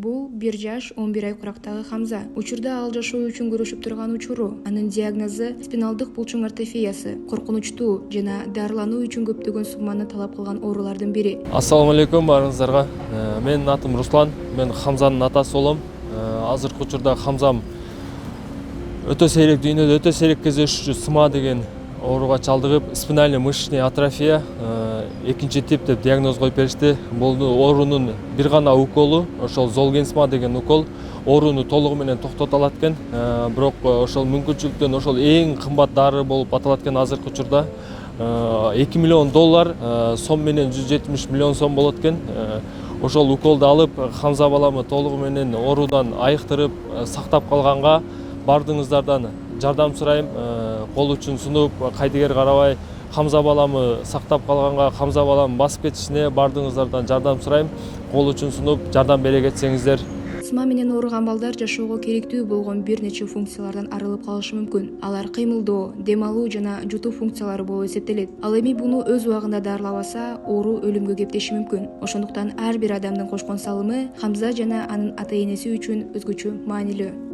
Бул 1 жаш 11 ай курактагы Хамза. Учурда ал жашоо үчүн күрөшүп турган учуру. Анын диагнозу спиналдык булчуң артефиясы, коркунучтуу жана дарылануу үчүн көптөгөн сумманы талап кылган оорулардын бири. Ассаламу алейкум баарыңыздарга. Менин атым Руслан, мен Хамзанын атасы болом. Азыркы учурда Хамзам өтө сейрек дүйнөдө өтө сейрек кездешүүчү СМА деген ооруга чалдыгып, спинальный мышечный атрофия экинчи тип деп диагноз коюп беришти. Бул оорунун бир гана уколу, ошол Золгенсма деген укол ооруну толугу менен токтото алат экен. Бирок ошол мүмкүнчүлүктөн ошол эң кымбат дары болуп аталат экен азыркы учурда. $2 миллион сом менен 170 миллион сом болот экен. Ошол уколду алып, Хамза баламы толугу менен оорудан айыктырып, сактап калганга бардыгыңыздардан жардам сурайм. Кол учун сунуп, кайдыгер карабай Хамза баламы сактап калганга, Хамза баламы басып кетишине бардыгыңыздардан жардам сурайм. Кол учун сунуп, жардам бере кетсеңиздер. СМА менен ооруган балдар жашоого керектүү болгон бир нече функциялардан арылып калышы мүмкүн. Алар кыймылдоо, дем алуу жана жутуу функциялары болуп эсептелет. Ал эми буну өз убагында дарылабаса, оору өлүмгө кептеши мүмкүн. Ошондуктан ар бир адамдын кошкон салымы Хамза жана анын ата-энеси үчүн өзгөчө маанилүү.